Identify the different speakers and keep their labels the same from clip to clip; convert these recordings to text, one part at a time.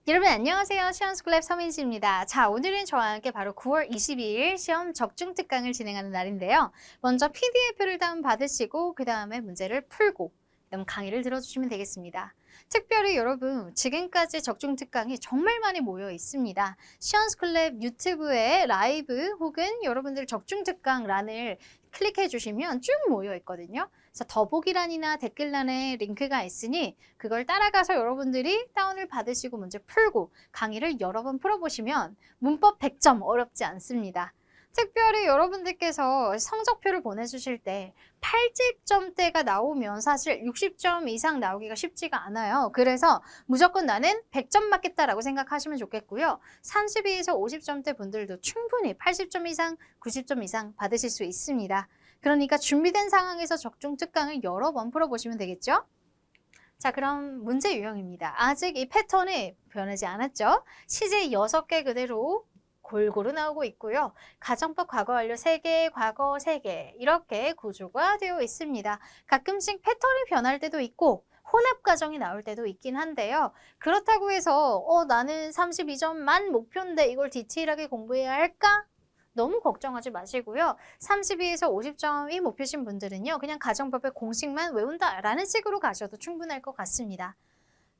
Speaker 1: 여러분 안녕하세요. 시험스쿨랩 서민지입니다. 자, 오늘은 저와 함께 바로 9월 22일 시험 적중 특강을 진행하는 날인데요. 먼저 PDF를 다운받으시고 그 다음에 문제를 풀고 그다음 강의를 들어주시면 되겠습니다. 특별히 여러분 지금까지 적중 특강이 정말 많이 모여 있습니다. 시험스쿨랩 유튜브에 라이브 혹은 여러분들 적중 특강란을 클릭해 주시면 쭉 모여 있거든요. 그래서 더보기란이나 댓글란에 링크가 있으니 그걸 따라가서 여러분들이 다운을 받으시고 문제 풀고 강의를 여러 번 풀어보시면 문법 100점 어렵지 않습니다. 특별히 여러분들께서 성적표를 보내주실 때 80점대가 나오면 사실 60점 이상 나오기가 쉽지가 않아요. 그래서 무조건 나는 100점 맞겠다라고 생각하시면 좋겠고요. 32에서 50점대 분들도 충분히 80점 이상, 90점 이상 받으실 수 있습니다. 그러니까 준비된 상황에서 적중 특강을 여러 번 풀어보시면 되겠죠? 자, 그럼 문제 유형입니다. 아직 이 패턴이 변하지 않았죠? 시제 6개 그대로 골고루 나오고 있고요. 가정법 과거 완료 3개, 과거 3개 이렇게 구조가 되어 있습니다. 가끔씩 패턴이 변할 때도 있고 혼합 과정이 나올 때도 있긴 한데요. 그렇다고 해서 나는 32점만 목표인데 이걸 디테일하게 공부해야 할까? 너무 걱정하지 마시고요. 32에서 50점이 목표신 분들은요. 그냥 가정법의 공식만 외운다라는 식으로 가셔도 충분할 것 같습니다.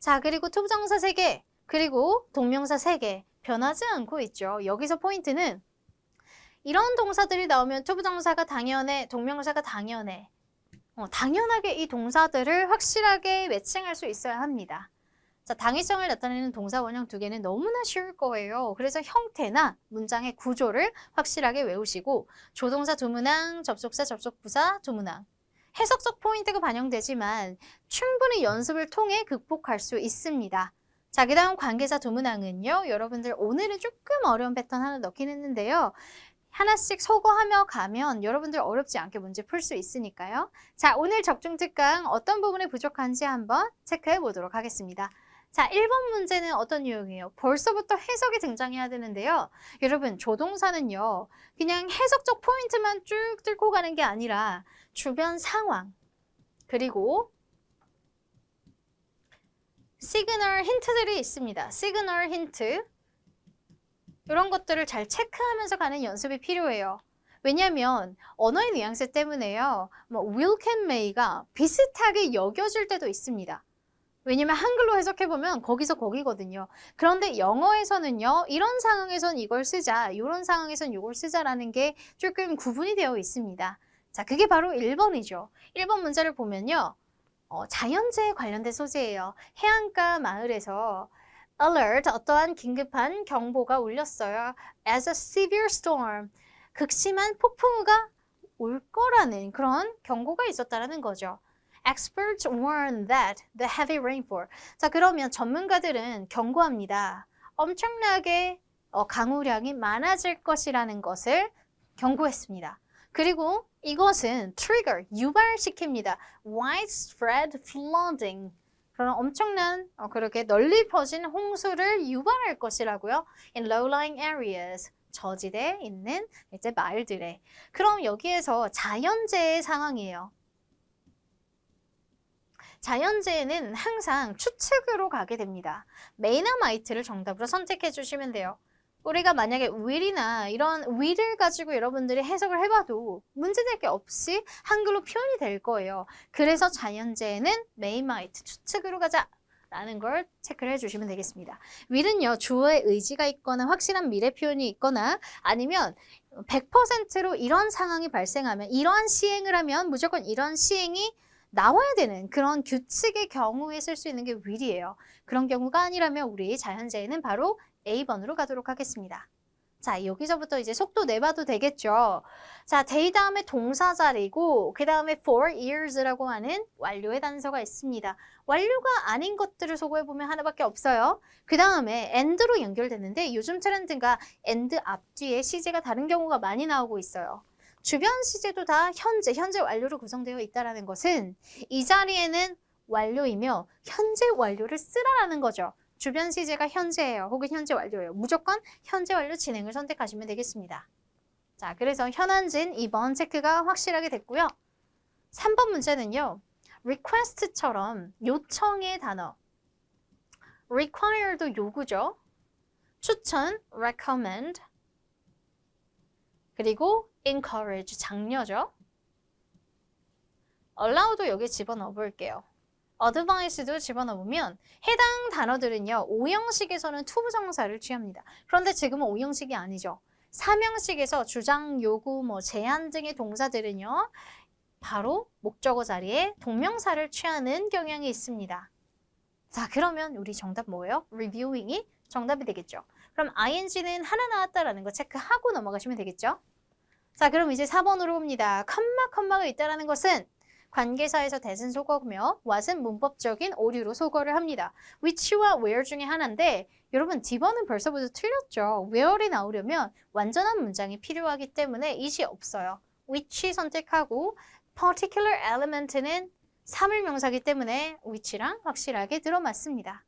Speaker 1: 자, 그리고 투부정사 3개, 그리고 동명사 3개 변하지 않고 있죠. 여기서 포인트는 이런 동사들이 나오면 투부정사가 당연해, 동명사가 당연해. 당연하게 이 동사들을 확실하게 매칭할 수 있어야 합니다. 자, 당위성을 나타내는 동사 원형 2개는 너무나 쉬울 거예요. 그래서 형태나 문장의 구조를 확실하게 외우시고 조동사 두문항, 접속사, 접속부사, 두문항. 해석적 포인트가 반영되지만 충분히 연습을 통해 극복할 수 있습니다. 자, 그 다음 관계사 두문항은요. 여러분들 오늘은 조금 어려운 패턴 하나 넣긴 했는데요. 하나씩 소거하며 가면 여러분들 어렵지 않게 문제 풀 수 있으니까요. 자, 오늘 적중 특강 어떤 부분이 부족한지 한번 체크해 보도록 하겠습니다. 자, 1번 문제는 어떤 유형이에요? 벌써부터 해석이 등장해야 되는데요. 여러분, 조동사는요. 그냥 해석적 포인트만 쭉 뚫고 가는 게 아니라 주변 상황, 그리고 시그널 힌트들이 있습니다. 시그널 힌트. 이런 것들을 잘 체크하면서 가는 연습이 필요해요. 왜냐하면 언어의 뉘앙스 때문에요. will, can, may가 비슷하게 여겨질 때도 있습니다. 왜냐면 한글로 해석해보면 거기서 거기거든요. 그런데 영어에서는요. 이런 상황에선 이걸 쓰자, 이런 상황에선 이걸 쓰자라는 게 조금 구분이 되어 있습니다. 자, 그게 바로 1번이죠. 1번 문제를 보면요. 자연재해 관련된 소재예요. 해안가 마을에서 alert, 어떠한 긴급한 경보가 울렸어요. as a severe storm, 극심한 폭풍우가 올 거라는 그런 경고가 있었다는 거죠. Experts warn that the heavy rainfall. 자, 그러면 전문가들은 경고합니다. 엄청나게 강우량이 많아질 것이라는 것을 경고했습니다. 그리고 이것은 trigger, 유발시킵니다. widespread flooding. 그런 엄청난 그렇게 널리 퍼진 홍수를 유발할 것이라고요. in low-lying areas. 저지대에 있는 이제 마을들에. 그럼 여기에서 자연재해 상황이에요. 자연재해는 항상 추측으로 가게 됩니다. may나 might를 정답으로 선택해 주시면 돼요. 우리가 만약에 will이나 이런 will을 가지고 여러분들이 해석을 해봐도 문제될 게 없이 한글로 표현이 될 거예요. 그래서 자연재해는 may, might, 추측으로 가자 라는 걸 체크를 해주시면 되겠습니다. will은요, 주어의 의지가 있거나 확실한 미래 표현이 있거나 아니면 100%로 이런 상황이 발생하면 이러한 시행을 하면 무조건 이런 시행이 나와야 되는 그런 규칙의 경우에 쓸 수 있는 게 will이에요. 그런 경우가 아니라면 우리 자연재해는 바로 A번으로 가도록 하겠습니다. 자, 여기서부터 이제 속도 내봐도 되겠죠. 자, day 다음에 동사 자리고 그 다음에 for years라고 하는 완료의 단서가 있습니다. 완료가 아닌 것들을 소거해보면 하나밖에 없어요. 그 다음에 and로 연결되는데 요즘 트렌드가 and 앞뒤에 시제가 다른 경우가 많이 나오고 있어요. 주변 시제도 다 현재 완료로 구성되어 있다는 것은 이 자리에는 완료이며 현재 완료를 쓰라라는 거죠. 주변 시제가 현재예요. 혹은 현재 완료예요. 무조건 현재 완료 진행을 선택하시면 되겠습니다. 자, 그래서 현안진 2번 체크가 확실하게 됐고요. 3번 문제는요. request처럼 요청의 단어. require도 요구죠. 추천, recommend. 그리고 encourage, 장려죠. allow도 여기 집어넣어 볼게요. advice도 집어넣으면 해당 단어들은요. 5형식에서는 투부정사를 취합니다. 그런데 지금은 5형식이 아니죠. 3형식에서 주장, 요구, 제안 등의 동사들은요. 바로 목적어 자리에 동명사를 취하는 경향이 있습니다. 자, 그러면 우리 정답 뭐예요? reviewing이 정답이 되겠죠. 그럼 ing는 하나 나왔다라는 거 체크하고 넘어가시면 되겠죠. 자, 그럼 이제 4번으로 봅니다. 컴마가 있다는 것은 관계사에서 대신 속어며 what은 문법적인 오류로 속어를 합니다. which와 where 중에 하나인데 여러분 D번은 벌써부터 틀렸죠. where이 나오려면 완전한 문장이 필요하기 때문에 it이 없어요. which 선택하고 particular element는 사물명사기 때문에 which랑 확실하게 들어맞습니다.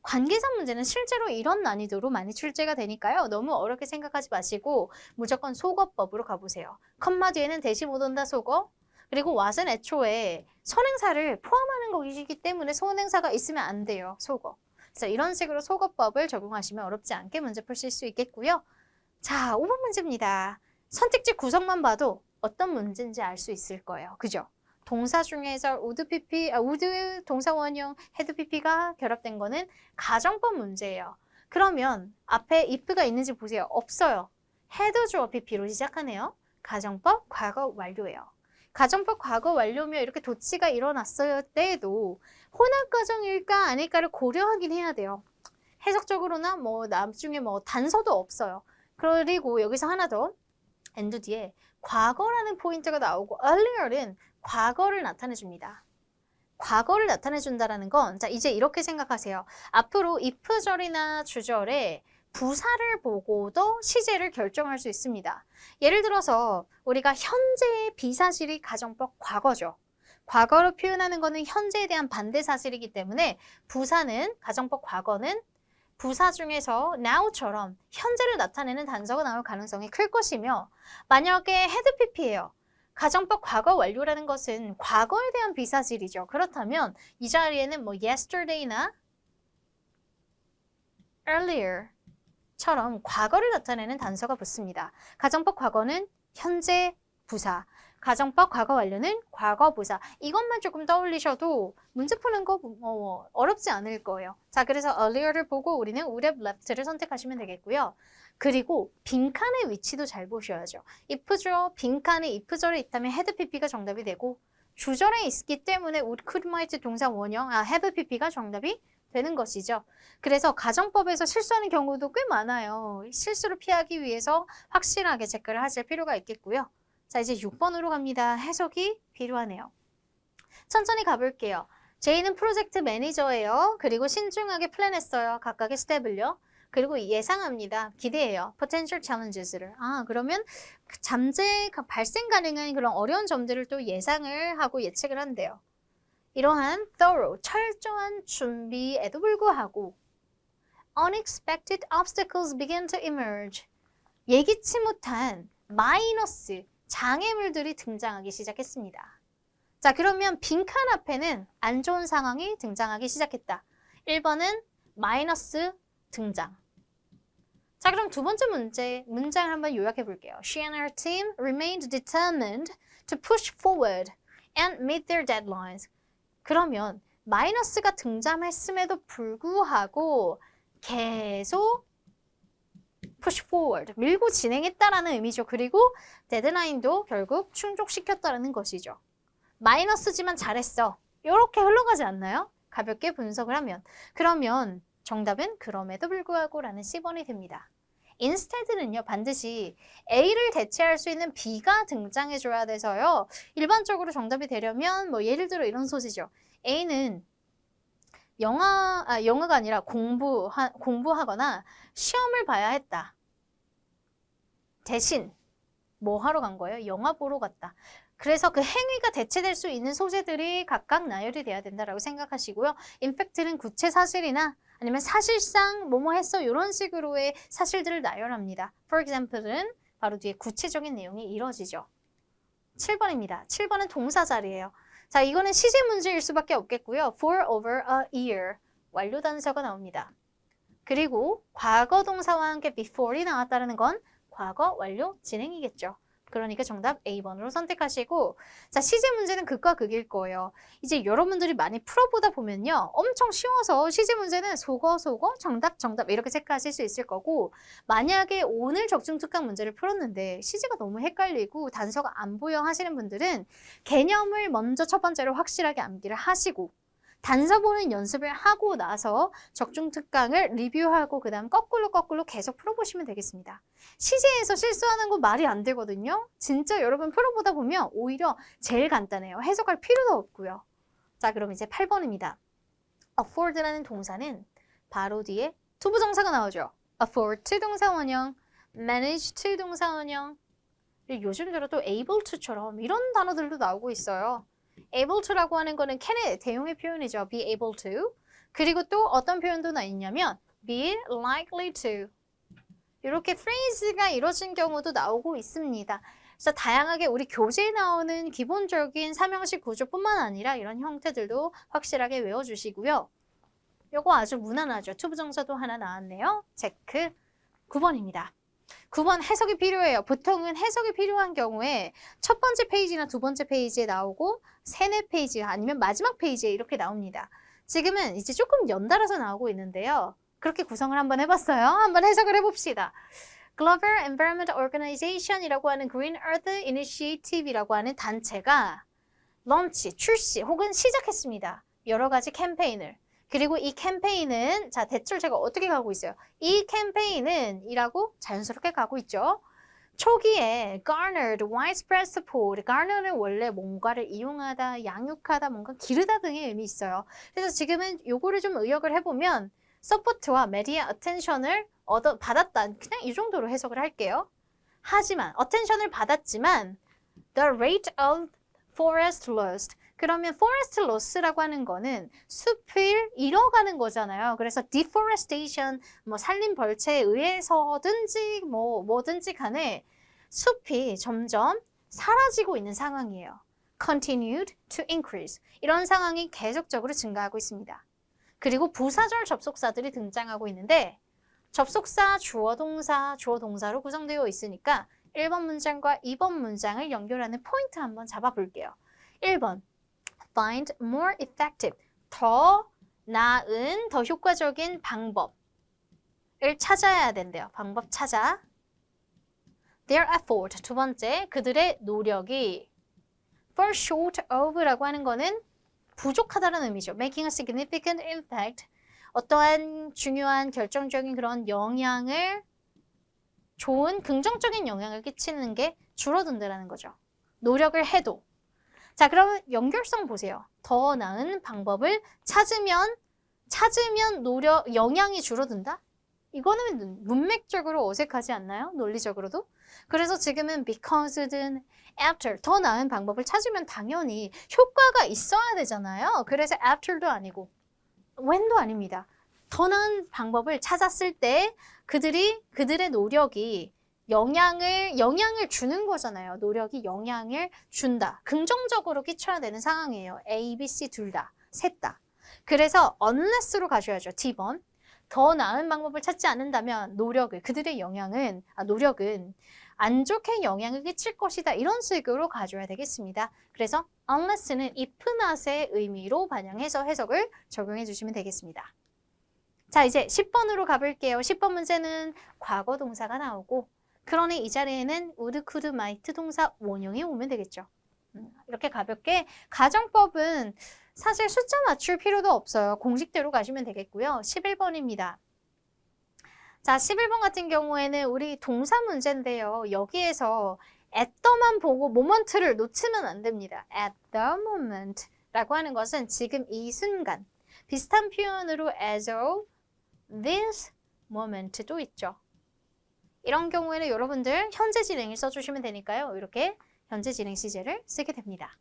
Speaker 1: 관계사 문제는 실제로 이런 난이도로 많이 출제가 되니까요. 너무 어렵게 생각하지 마시고 무조건 속어법으로 가보세요. 컴마 뒤에는 대시 못 온다 속어. 그리고 what은 애초에 선행사를 포함하는 것이기 때문에 선행사가 있으면 안 돼요. 속어. 그래서 이런 식으로 속어법을 적용하시면 어렵지 않게 문제 푸실 수 있겠고요. 자, 5번 문제입니다. 선택지 구성만 봐도 어떤 문제인지 알 수 있을 거예요. 그죠? 동사 중에서 would 동사 원형 had pp가 결합된 거는 가정법 문제예요. 그러면 앞에 if가 있는지 보세요. 없어요. had 주어 pp로 시작하네요. 가정법 과거 완료예요. 가정법 과거 완료면 이렇게 도치가 일어났을 때에도 혼합 가정일까 아닐까를 고려하긴 해야 돼요. 해석적으로나 나중에 단서도 없어요. 그리고 여기서 하나 더 and 뒤에 과거라는 포인트가 나오고 earlier는 과거를 나타내줍니다. 과거를 나타내준다는 건 자 이제 이렇게 생각하세요. 앞으로 if절이나 주절에 부사를 보고도 시제를 결정할 수 있습니다. 예를 들어서 우리가 현재의 비사실이 가정법 과거죠. 과거로 표현하는 것은 현재에 대한 반대 사실이기 때문에 부사는 가정법 과거는 부사 중에서 now처럼 현재를 나타내는 단서가 나올 가능성이 클 것이며 만약에 had pp예요. 가정법 과거 완료라는 것은 과거에 대한 비사실이죠. 그렇다면 이 자리에는 yesterday나 earlier 처럼 과거를 나타내는 단서가 붙습니다. 가정법 과거는 현재 부사, 가정법 과거 완료는 과거 부사. 이것만 조금 떠올리셔도 문제 푸는 거 어렵지 않을 거예요. 자, 그래서 earlier를 보고 우리는 would have left를 선택하시면 되겠고요. 그리고 빈칸의 위치도 잘 보셔야죠. if죠. 빈칸에 if절에 있다면 had pp가 정답이 되고 주절에 있기 때문에 would, could, might 동사 원형 have pp가 정답이 되는 것이죠. 그래서 가정법에서 실수하는 경우도 꽤 많아요. 실수를 피하기 위해서 확실하게 체크를 하실 필요가 있겠고요. 자, 이제 6번으로 갑니다. 해석이 필요하네요. 천천히 가볼게요. J는 프로젝트 매니저예요. 그리고 신중하게 플랜했어요. 각각의 스텝을요. 그리고 예상합니다. 기대해요. potential challenges를. 그러면 잠재 발생 가능한 그런 어려운 점들을 또 예상을 하고 예측을 한대요. 이러한 thorough, 철저한 준비에도 불구하고 unexpected obstacles began to emerge. 예기치 못한 마이너스, 장애물들이 등장하기 시작했습니다. 자, 그러면 빈칸 앞에는 안 좋은 상황이 등장하기 시작했다. 1번은 마이너스 등장. 자, 그럼 두 번째 문장을 한번 요약해 볼게요. She and her team remained determined to push forward and meet their deadlines. 그러면 마이너스가 등장했음에도 불구하고 계속 push forward, 밀고 진행했다라는 의미죠. 그리고 데드라인도 결국 충족시켰다라는 것이죠. 마이너스지만 잘했어. 이렇게 흘러가지 않나요? 가볍게 분석을 하면. 그러면 정답은 그럼에도 불구하고 라는 C번이 됩니다. instead는요, 반드시 A를 대체할 수 있는 B가 등장해줘야 돼서요. 일반적으로 정답이 되려면 예를 들어 이런 소지죠. A는 영어가 아니라 공부하거나 시험을 봐야 했다. 대신 뭐 하러 간 거예요? 영화 보러 갔다. 그래서 그 행위가 대체될 수 있는 소재들이 각각 나열이 돼야 된다라고 생각하시고요. 인팩트는 구체 사실이나 아니면 사실상 뭐뭐 했어 이런 식으로의 사실들을 나열합니다. For example은 바로 뒤에 구체적인 내용이 이루어지죠. 7번입니다. 7번은 동사 자리예요. 자, 이거는 시제 문제일 수밖에 없겠고요. For over a year. 완료 단서가 나옵니다. 그리고 과거 동사와 함께 before이 나왔다는 건 과거 완료 진행이겠죠. 그러니까 정답 A번으로 선택하시고 자, 시제 문제는 극과 극일 거예요. 이제 여러분들이 많이 풀어보다 보면요. 엄청 쉬워서 시제 문제는 속어, 정답 이렇게 체크하실 수 있을 거고 만약에 오늘 적중특강 문제를 풀었는데 시제가 너무 헷갈리고 단서가 안 보여 하시는 분들은 개념을 먼저 첫 번째로 확실하게 암기를 하시고 단서 보는 연습을 하고 나서 적중특강을 리뷰하고 그 다음 거꾸로 계속 풀어보시면 되겠습니다. 시제에서 실수하는 거 말이 안 되거든요. 진짜 여러분 풀어보다 보면 오히려 제일 간단해요. 해석할 필요도 없고요. 자, 그럼 이제 8번입니다. afford라는 동사는 바로 뒤에 투부정사가 나오죠. afford to 동사 원형, manage to 동사 원형, 요즘 들어 또 able to처럼 이런 단어들도 나오고 있어요. able to라고 하는 거는 can의 대용의 표현이죠. be able to. 그리고 또 어떤 표현도 나 있냐면 be likely to. 이렇게 phrase가 이루어진 경우도 나오고 있습니다. 그래서 다양하게 우리 교재에 나오는 기본적인 삼형식 구조뿐만 아니라 이런 형태들도 확실하게 외워주시고요. 요거 아주 무난하죠. 투부정사도 하나 나왔네요. 체크. 9번입니다. 9번 해석이 필요해요. 보통은 해석이 필요한 경우에 첫 번째 페이지나 두 번째 페이지에 나오고 세네 페이지 아니면 마지막 페이지에 이렇게 나옵니다. 지금은 이제 조금 연달아서 나오고 있는데요. 그렇게 구성을 한번 해봤어요. 한번 해석을 해봅시다. Global Environment Organization이라고 하는 Green Earth Initiative이라고 하는 단체가 런치, 출시 혹은 시작했습니다. 여러 가지 캠페인을. 그리고 이 캠페인은 자 대출 제가 어떻게 가고 있어요? 이 캠페인은 이라고 자연스럽게 가고 있죠. 초기에 garnered widespread support. garner는 원래 뭔가를 이용하다, 양육하다, 뭔가 기르다 등의 의미 있어요. 그래서 지금은 요거를 좀 의역을 해보면 support와 media attention을 받았다. 그냥 이 정도로 해석을 할게요. 하지만 attention을 받았지만 the rate of forest loss. 그러면 forest loss라고 하는 거는 숲을 잃어가는 거잖아요. 그래서 deforestation, 뭐 산림 벌채에 의해서든지 뭐든지 간에 숲이 점점 사라지고 있는 상황이에요. continued to increase. 이런 상황이 계속적으로 증가하고 있습니다. 그리고 부사절 접속사들이 등장하고 있는데 접속사, 주어, 동사로 구성되어 있으니까 1번 문장과 2번 문장을 연결하는 포인트 한번 잡아볼게요. 1번 find more effective, 더 나은, 더 효과적인 방법을 찾아야 된대요. 방법 찾아. Their effort, 두 번째, 그들의 노력이 fall short of라고 하는 거는 부족하다는 의미죠. Making a significant impact, 어떠한 중요한 결정적인 그런 영향을 좋은 긍정적인 영향을 끼치는 게 줄어든다는 거죠. 노력을 해도. 자, 그럼 연결성 보세요. 더 나은 방법을 찾으면 영향이 줄어든다? 이거는 문맥적으로 어색하지 않나요? 논리적으로도? 그래서 지금은 because든 after, 더 나은 방법을 찾으면 당연히 효과가 있어야 되잖아요. 그래서 after도 아니고 when도 아닙니다. 더 나은 방법을 찾았을 때 그들의 노력이 영향을 주는 거잖아요. 노력이 영향을 준다. 긍정적으로 끼쳐야 되는 상황이에요. A, B, C 둘 다, 셋 다. 그래서 unless로 가셔야죠. D번. 더 나은 방법을 찾지 않는다면 노력은 안 좋게 영향을 끼칠 것이다. 이런 식으로 가져야 되겠습니다. 그래서 unless는 if not의 의미로 반영해서 해석을 적용해 주시면 되겠습니다. 자, 이제 10번으로 가볼게요. 10번 문제는 과거 동사가 나오고 그러니 이 자리에는 would, could, might 동사 원형이 오면 되겠죠. 이렇게 가볍게 가정법은 사실 숫자 맞출 필요도 없어요. 공식대로 가시면 되겠고요. 11번입니다. 자, 11번 같은 경우에는 우리 동사 문제인데요. 여기에서 at the만 보고 moment를 놓치면 안 됩니다. at the moment 라고 하는 것은 지금 이 순간. 비슷한 표현으로 as of this moment도 있죠. 이런 경우에는 여러분들 현재 진행을 써주시면 되니까요. 이렇게 현재 진행 시제를 쓰게 됩니다.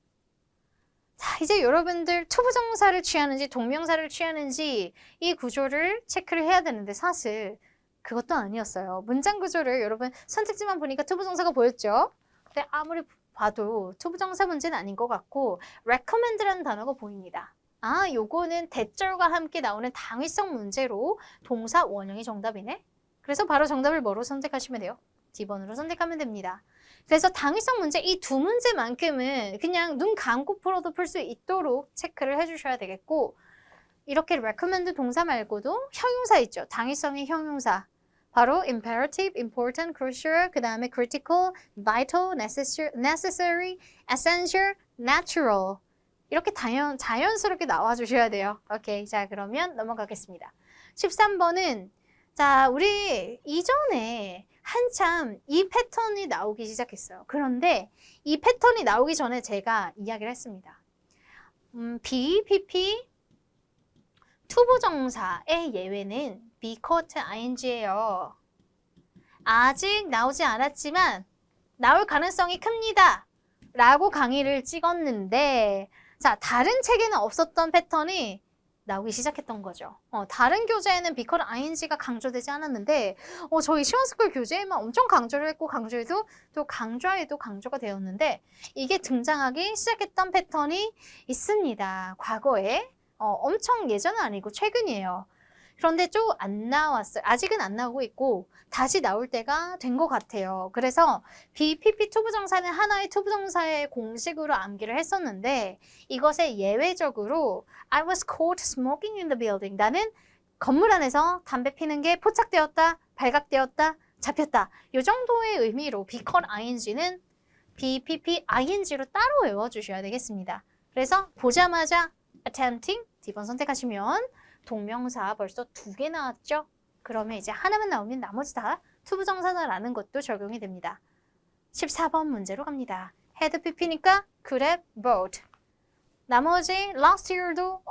Speaker 1: 자, 이제 여러분들 투부정사를 취하는지 동명사를 취하는지 이 구조를 체크를 해야 되는데 사실 그것도 아니었어요. 문장 구조를 여러분 선택지만 보니까 투부정사가 보였죠? 근데 아무리 봐도 투부정사 문제는 아닌 것 같고 recommend라는 단어가 보입니다. 아, 요거는 대절과 함께 나오는 당위성 문제로 동사 원형이 정답이네. 그래서 바로 정답을 뭐로 선택하시면 돼요? D번으로 선택하면 됩니다. 그래서 당위성 문제 이 두 문제만큼은 그냥 눈 감고 풀어도 풀 수 있도록 체크를 해주셔야 되겠고 이렇게 recommend 동사 말고도 형용사 있죠. 당위성의 형용사. 바로 imperative, important, crucial, 그 다음에 critical, vital, necessary, essential, natural. 이렇게 자연스럽게 나와주셔야 돼요. 오케이. 자, 그러면 넘어가겠습니다. 13번은, 자, 우리 이전에 한참 이 패턴이 나오기 시작했어요. 그런데 이 패턴이 나오기 전에 제가 이야기를 했습니다. BPP 투부정사의 예외는 be caught ing예요. 아직 나오지 않았지만 나올 가능성이 큽니다. 라고 강의를 찍었는데 자, 다른 책에는 없었던 패턴이 나오기 시작했던 거죠. 다른 교재에는 be caught ing가 강조되지 않았는데 저희 시원스쿨 교재에만 엄청 강조를 했고 강조해도 또 강좌에도 강조가 되었는데 이게 등장하기 시작했던 패턴이 있습니다. 과거에. 엄청 예전은 아니고 최근이에요. 그런데 좀 안 나왔어요. 아직은 안 나오고 있고 다시 나올 때가 된 것 같아요. 그래서 BPP 투부정사는 하나의 투부정사의 공식으로 암기를 했었는데 이것에 예외적으로 I was caught smoking in the building. 나는 건물 안에서 담배 피는 게 포착되었다, 발각되었다, 잡혔다. 이 정도의 의미로 be caught ing는 BPP ing로 따로 외워주셔야 되겠습니다. 그래서 보자마자 attempting D번 선택하시면 동명사 벌써 2개 나왔죠? 그러면 이제 하나만 나오면 나머지 다 투부정사다라는 것도 적용이 됩니다. 14번 문제로 갑니다. had pp니까 grab, boat. 나머지 last year도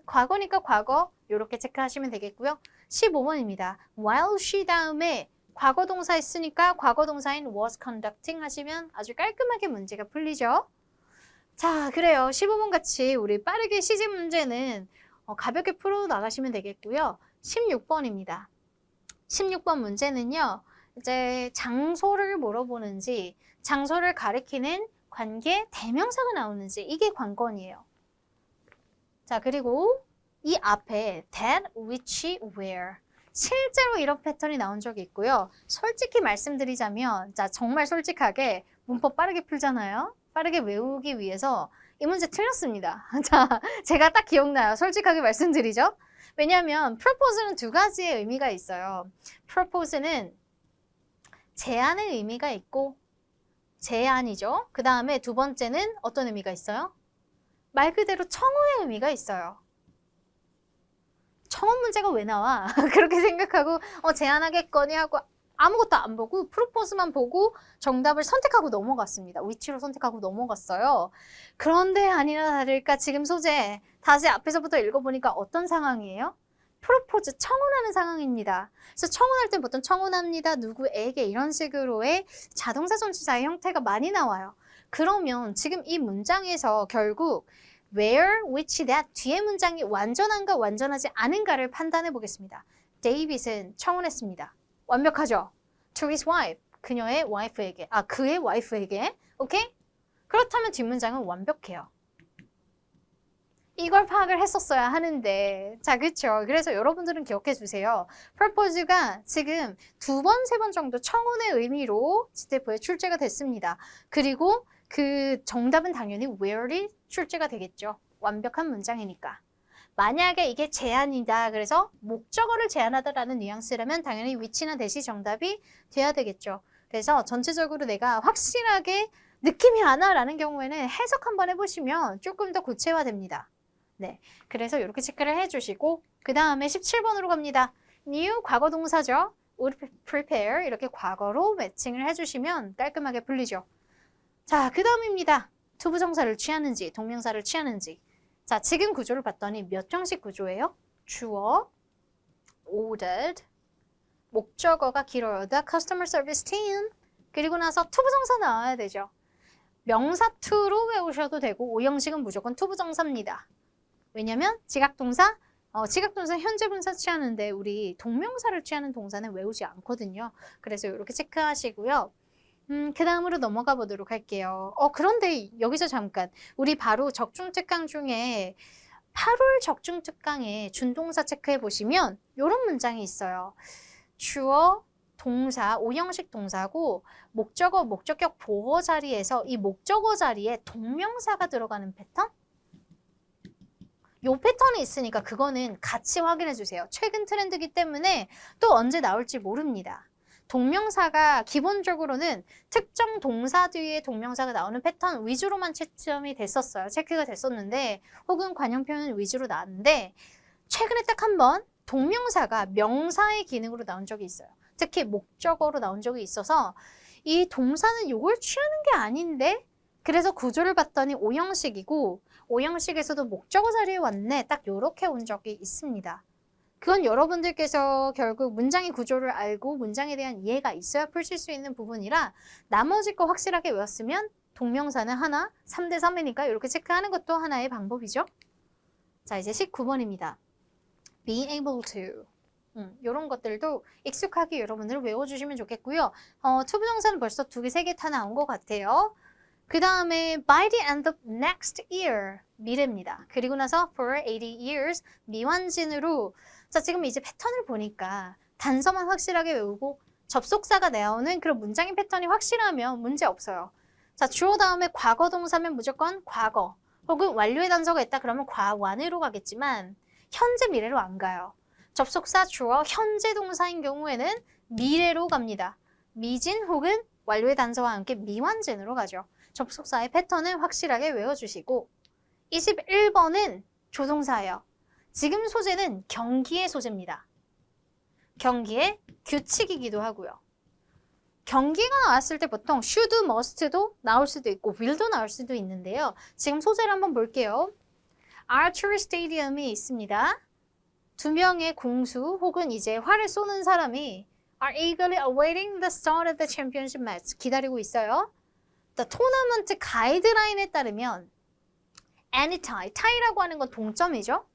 Speaker 1: 과거니까 과거 이렇게 체크하시면 되겠고요. 15번입니다. while she 다음에 과거 동사 있으니까 과거 동사인 was conducting 하시면 아주 깔끔하게 문제가 풀리죠. 자, 그래요. 15번 같이 우리 빠르게 시제 문제는 가볍게 풀어 나가시면 되겠고요. 16번입니다. 16번 문제는요. 이제 장소를 물어보는지 장소를 가리키는 관계 대명사가 나오는지 이게 관건이에요. 자, 그리고 이 앞에 that, which, where 실제로 이런 패턴이 나온 적이 있고요. 솔직히 말씀드리자면 자, 정말 솔직하게 문법 빠르게 풀잖아요. 빠르게 외우기 위해서 이 문제 틀렸습니다. 자, 제가 딱 기억나요. 솔직하게 말씀드리죠. 왜냐하면 propose는 2가지의 의미가 있어요. propose는 제안의 의미가 있고 제안이죠. 그 다음에 2번째는 어떤 의미가 있어요? 말 그대로 청혼의 의미가 있어요. 청혼 문제가 왜 나와? 그렇게 생각하고 제안하겠거니 하고 아무것도 안 보고 프로포즈만 보고 정답을 선택하고 넘어갔습니다. 위치로 선택하고 넘어갔어요. 그런데 아니나 다를까 지금 소재 다시 앞에서부터 읽어보니까 어떤 상황이에요? 프로포즈, 청혼하는 상황입니다. 그래서 청혼할 땐 보통 청혼합니다. 누구에게 이런 식으로의 자동사 전치사의 형태가 많이 나와요. 그러면 지금 이 문장에서 결국 where, which, that 뒤에 문장이 완전한가 완전하지 않은가를 판단해 보겠습니다. 데이빗은 청혼했습니다. 완벽하죠? To his wife, 그녀의 와이프에게, 그의 와이프에게, 오케이? 그렇다면 뒷문장은 완벽해요. 이걸 파악을 했었어야 하는데, 자, 그쵸? 그래서 여러분들은 기억해 주세요. propose가 지금 2번, 3번 정도 청혼의 의미로 지테프에 출제가 됐습니다. 그리고 그 정답은 당연히 where이 출제가 되겠죠. 완벽한 문장이니까. 만약에 이게 제안이다. 그래서 목적어를 제안하다라는 뉘앙스라면 당연히 which나 that이 정답이 돼야 되겠죠. 그래서 전체적으로 내가 확실하게 느낌이 안 와라는 경우에는 해석 한번 해보시면 조금 더 구체화됩니다. 네, 그래서 이렇게 체크를 해주시고 그 다음에 17번으로 갑니다. new 과거 동사죠. would prepare 이렇게 과거로 매칭을 해주시면 깔끔하게 풀리죠. 자, 그 다음입니다. 투부정사를 취하는지 동명사를 취하는지. 자, 지금 구조를 봤더니 몇 형식 구조예요? 주어, ordered, 목적어가 길어요. The customer service team. 그리고 나서 투부정사 나와야 되죠. 명사 to로 외우셔도 되고 5형식은 무조건 투부정사입니다. 왜냐면 지각동사 현재 분사 취하는데 우리 동명사를 취하는 동사는 외우지 않거든요. 그래서 이렇게 체크하시고요. 그 다음으로 넘어가 보도록 할게요. 그런데 여기서 잠깐 우리 바로 적중특강 중에 8월 적중 특강에 준동사 체크해 보시면 이런 문장이 있어요. 주어, 동사, 오형식 동사고 목적어, 목적격 보어 자리에서 이 목적어 자리에 동명사가 들어가는 패턴? 요 패턴이 있으니까 그거는 같이 확인해 주세요. 최근 트렌드이기 때문에 또 언제 나올지 모릅니다. 동명사가 기본적으로는 특정 동사 뒤에 동명사가 나오는 패턴 위주로만 채점이 됐었어요. 체크가 됐었는데 혹은 관용 표현 위주로 나왔는데 최근에 딱 한 번 동명사가 명사의 기능으로 나온 적이 있어요. 특히 목적어로 나온 적이 있어서 이 동사는 요걸 취하는 게 아닌데 그래서 구조를 봤더니 오형식이고 오형식에서도 목적어 자리에 왔네. 딱 요렇게 온 적이 있습니다. 그건 여러분들께서 결국 문장의 구조를 알고 문장에 대한 이해가 있어야 푸실 수 있는 부분이라 나머지 거 확실하게 외웠으면 동명사는 하나, 3대 3이니까 이렇게 체크하는 것도 하나의 방법이죠. 자, 이제 19번입니다. Be able to. 이런 것들도 익숙하게 여러분들 외워주시면 좋겠고요. 투부정사는 벌써 2개, 3개 다 나온 것 같아요. 그 다음에 by the end of next year, 미래입니다. 그리고 나서 for 80 years, 미완진으로 자, 지금 이제 패턴을 보니까 단서만 확실하게 외우고 접속사가 나오는 그런 문장의 패턴이 확실하면 문제 없어요. 자, 주어 다음에 과거 동사면 무조건 과거 혹은 완료의 단서가 있다 그러면 과완으로 가겠지만 현재 미래로 안 가요. 접속사 주어 현재 동사인 경우에는 미래로 갑니다. 미진 혹은 완료의 단서와 함께 미완진으로 가죠. 접속사의 패턴을 확실하게 외워주시고 21번은 조동사예요. 지금 소재는 경기의 소재입니다. 경기의 규칙이기도 하고요. 경기가 나왔을 때 보통 should, must도 나올 수도 있고 will도 나올 수도 있는데요. 지금 소재를 한번 볼게요. Archery Stadium이 있습니다. 2명의 공수 혹은 이제 활을 쏘는 사람이 are eagerly awaiting the start of the championship match. 기다리고 있어요. The tournament 가이드라인에 따르면 any tie, tie라고 하는 건 동점이죠.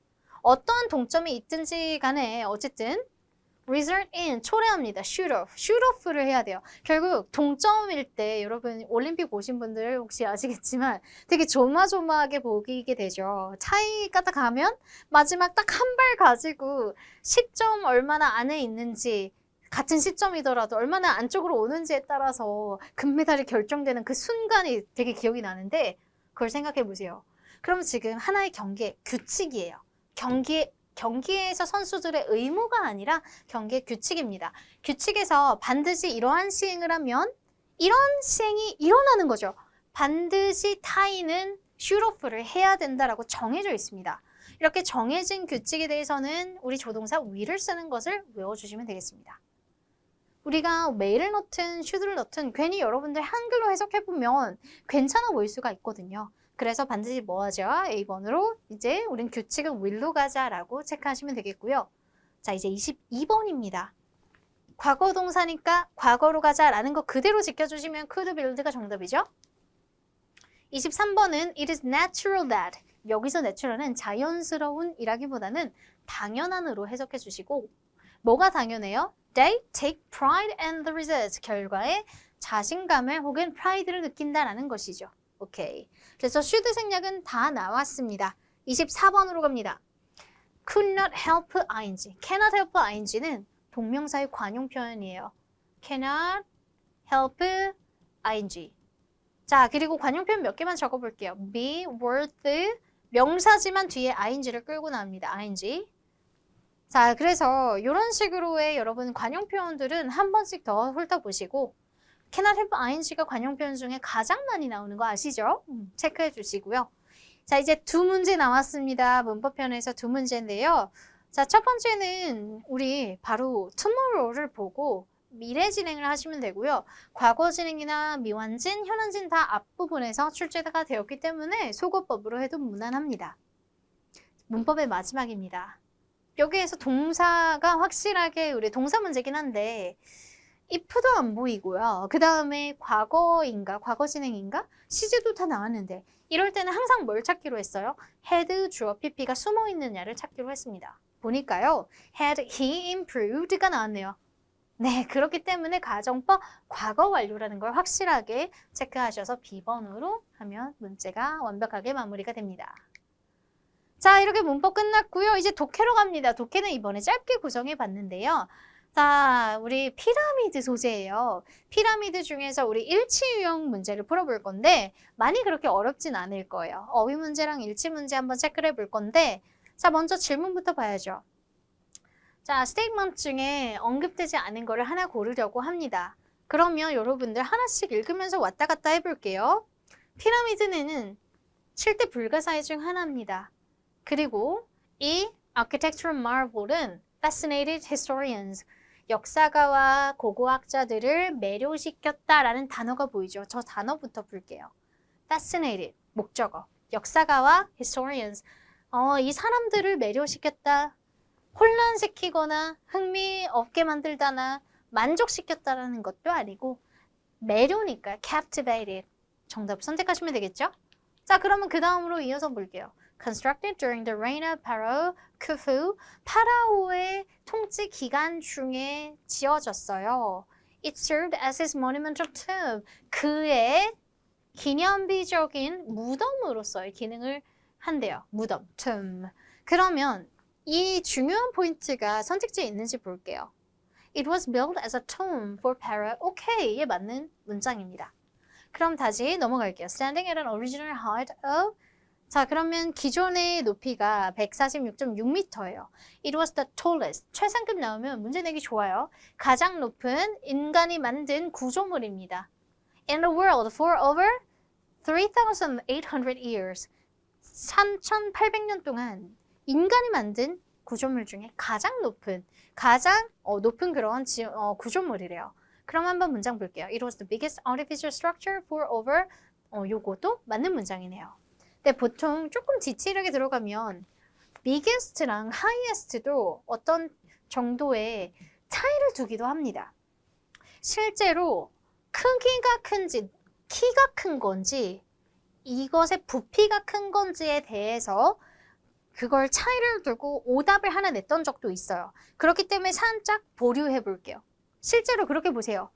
Speaker 1: 어떤 동점이 있든지 간에 어쨌든 result in, 초래합니다. shoot off를 해야 돼요. 결국 동점일 때 여러분 올림픽 보신 분들 혹시 아시겠지만 되게 조마조마하게 보이게 되죠. 차이가 딱 가면 마지막 딱 한 발 가지고 시점 얼마나 안에 있는지 같은 시점이더라도 얼마나 안쪽으로 오는지에 따라서 금메달이 결정되는 그 순간이 되게 기억이 나는데 그걸 생각해 보세요. 그럼 지금 하나의 경기의 규칙이에요. 경기에서 선수들의 의무가 아니라 경기의 규칙입니다. 규칙에서 반드시 이러한 시행을 하면 이런 시행이 일어나는 거죠. 반드시 타인은 슛오프를 해야 된다라고 정해져 있습니다. 이렇게 정해진 규칙에 대해서는 우리 조동사 will을 쓰는 것을 외워주시면 되겠습니다. 우리가 메일을 넣든 슛을 넣든 괜히 여러분들 한글로 해석해보면 괜찮아 보일 수가 있거든요. 그래서 반드시 뭐 하죠? A번으로 이제 우린 규칙은 will로 가자라고 체크하시면 되겠고요. 자, 이제 22번입니다. 과거 동사니까 과거로 가자라는 거 그대로 지켜주시면 could build가 정답이죠. 23번은 it is natural that. 여기서 natural은 자연스러운 이라기보다는 당연한으로 해석해 주시고 뭐가 당연해요? They take pride in the results. 결과에 자신감을 혹은 pride를 느낀다라는 것이죠. 오케이. 그래서 should 생략은 다 나왔습니다. 24번으로 갑니다. Could not help ing. Cannot help ing는 동명사의 관용 표현이에요. Cannot help ing. 자, 그리고 관용 표현 몇 개만 적어볼게요. be, worth, 명사지만 뒤에 ing를 끌고 나옵니다. ing. 자, 그래서 이런 식으로의 여러분 관용 표현들은 한 번씩 더 훑어보시고 cannot help ing가 관용 표현 중에 가장 많이 나오는 거 아시죠? 체크해 주시고요. 자, 이제 2문제 나왔습니다. 문법편에서 2문제인데요. 자, 첫 번째는 우리 바로 tomorrow를 보고 미래 진행을 하시면 되고요. 과거 진행이나 미완진, 현완진 다 앞부분에서 출제가 되었기 때문에 속어법으로 해도 무난합니다. 문법의 마지막입니다. 여기에서 동사가 확실하게 우리 동사 문제긴 한데 if도 안 보이고요. 그 다음에 과거인가, 과거 진행인가? 시제도 다 나왔는데 이럴 때는 항상 뭘 찾기로 했어요? had, 주어, pp가 숨어 있느냐를 찾기로 했습니다. 보니까요. had he improved가 나왔네요. 네, 그렇기 때문에 가정법 과거 완료라는 걸 확실하게 체크하셔서 B번으로 하면 문제가 완벽하게 마무리가 됩니다. 자, 이렇게 문법 끝났고요. 이제 독해로 갑니다. 독해는 이번에 짧게 구성해 봤는데요. 자, 우리 피라미드 소재예요. 피라미드 중에서 우리 일치 유형 문제를 풀어볼 건데 많이 그렇게 어렵진 않을 거예요. 어휘 문제랑 일치 문제 한번 체크를 해볼 건데 자, 먼저 질문부터 봐야죠. 자, 스테이트먼트 중에 언급되지 않은 거를 하나 고르려고 합니다. 그러면 여러분들 하나씩 읽으면서 왔다 갔다 해볼게요. 피라미드는 7대 불가사의 중 하나입니다. 그리고 이 architectural marvel은 fascinated historians, 역사가와 고고학자들을 매료시켰다라는 단어가 보이죠. 저 단어부터 볼게요. fascinated, 목적어. 역사가와 historians, 이 사람들을 매료시켰다, 혼란시키거나 흥미없게 만들다나 만족시켰다라는 것도 아니고 매료니까 captivated. 정답 선택하시면 되겠죠? 자, 그러면 그 다음으로 이어서 볼게요. Constructed during the reign of Pharaoh Khufu, 파라오의 통치 기간 중에 지어졌어요. It served as his monumental tomb. 그의 기념비적인 무덤으로서의 기능을 한대요. 무덤, tomb. 그러면 이 중요한 포인트가 선택지에 있는지 볼게요. It was built as a tomb for Pharaoh. 오케이에 맞는 문장입니다. 그럼 다시 넘어갈게요. Standing at an original height of 자, 그러면 기존의 높이가 146.6m예요. It was the tallest. 최상급 나오면 문제 내기 좋아요. 가장 높은 인간이 만든 구조물입니다. In the world for over 3,800 years. 3,800년 동안 인간이 만든 구조물 중에 가장 높은 그런 구조물이래요. 그럼 한번 문장 볼게요. It was the biggest artificial structure for over 요것도 맞는 문장이네요. 근데 보통 조금 디테일하게 들어가면 biggest랑 highest도 어떤 정도의 차이를 두기도 합니다. 실제로 크기가 큰지 키가 큰 건지 이것의 부피가 큰 건지에 대해서 그걸 차이를 두고 오답을 하나 냈던 적도 있어요. 그렇기 때문에 살짝 보류해 볼게요. 실제로 그렇게 보세요.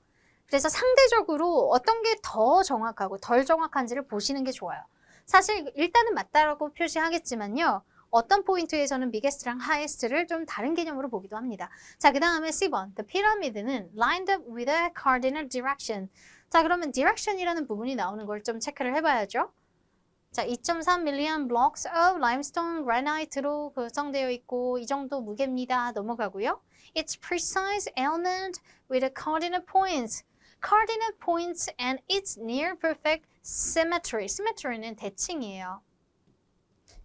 Speaker 1: 그래서 상대적으로 어떤 게 더 정확하고 덜 정확한지를 보시는 게 좋아요. 사실 일단은 맞다라고 표시하겠지만요. 어떤 포인트에서는 biggest랑 highest를 좀 다른 개념으로 보기도 합니다. 자, 그 다음에 C번. The pyramid는 lined up with a cardinal direction. 자, 그러면 direction이라는 부분이 나오는 걸 좀 체크를 해봐야죠. 자, 2.3 million blocks of limestone granite로 구성되어 있고 이 정도 무게입니다. 넘어가고요. Its precise element with the coordinate points. Coordinate points and its near perfect symmetry. Symmetry는 대칭이에요.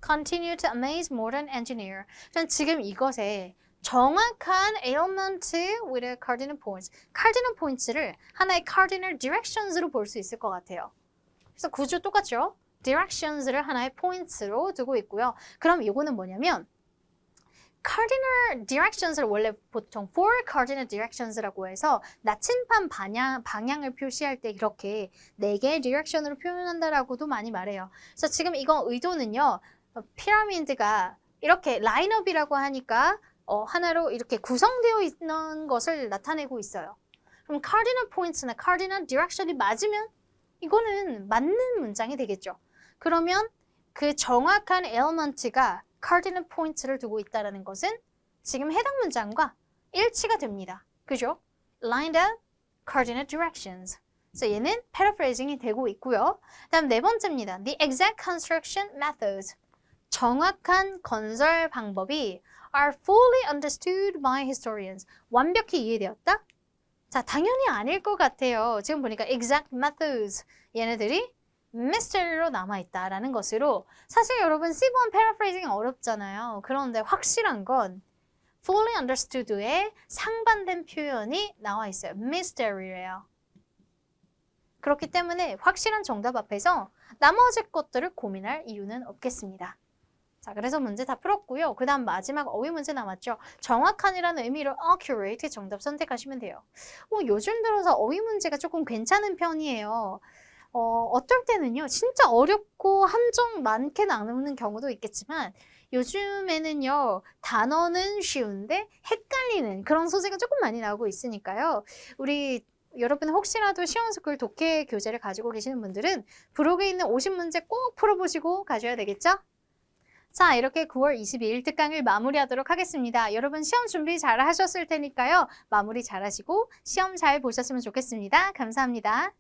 Speaker 1: Continue to amaze modern engineer. 그럼 지금 이것에 정확한 element with the coordinate points. cardinal points를 하나의 cardinal directions로 볼 수 있을 것 같아요. 그래서 구조 똑같죠? directions를 하나의 points로 두고 있고요. 그럼 이거는 뭐냐면 cardinal directions를 원래 보통 four cardinal directions라고 해서 나침반 방향을 표시할 때 이렇게 4개의 direction으로 표현한다라고도 많이 말해요. 그래서 지금 이거 의도는요. 피라미드가 이렇게 라인업이라고 하니까 하나로 이렇게 구성되어 있는 것을 나타내고 있어요. 그럼 cardinal points나 cardinal direction이 맞으면 이거는 맞는 문장이 되겠죠. 그러면 그 정확한 element가 cardinal points를 두고 있다는 것은 지금 해당 문장과 일치가 됩니다. 그죠? lined up cardinal directions. 그래서 얘는 paraphrasing이 되고 있고요. 다음 네 번째입니다. The exact construction methods. 정확한 건설 방법이 are fully understood by historians. 완벽히 이해되었다? 자, 당연히 아닐 것 같아요. 지금 보니까 exact methods. 얘네들이 mystery로 남아있다라는 것으로 사실 여러분 C번 paraphrasing 어렵잖아요. 그런데 확실한 건 fully understood의 상반된 표현이 나와 있어요. mystery래요. 그렇기 때문에 확실한 정답 앞에서 나머지 것들을 고민할 이유는 없겠습니다. 자, 그래서 문제 다 풀었고요. 그 다음 마지막 어휘 문제 남았죠. 정확한이라는 의미로 accurate 정답 선택하시면 돼요. 요즘 들어서 어휘 문제가 조금 괜찮은 편이에요. 어떨 때는요, 진짜 어렵고 함정 많게 나오는 경우도 있겠지만 요즘에는요, 단어는 쉬운데 헷갈리는 그런 소재가 조금 많이 나오고 있으니까요. 우리 여러분 혹시라도 시원스쿨 독해 교재를 가지고 계시는 분들은 블로그에 있는 50문제 꼭 풀어보시고 가셔야 되겠죠? 자, 이렇게 9월 22일 특강을 마무리하도록 하겠습니다. 여러분 시험 준비 잘 하셨을 테니까요. 마무리 잘 하시고 시험 잘 보셨으면 좋겠습니다. 감사합니다.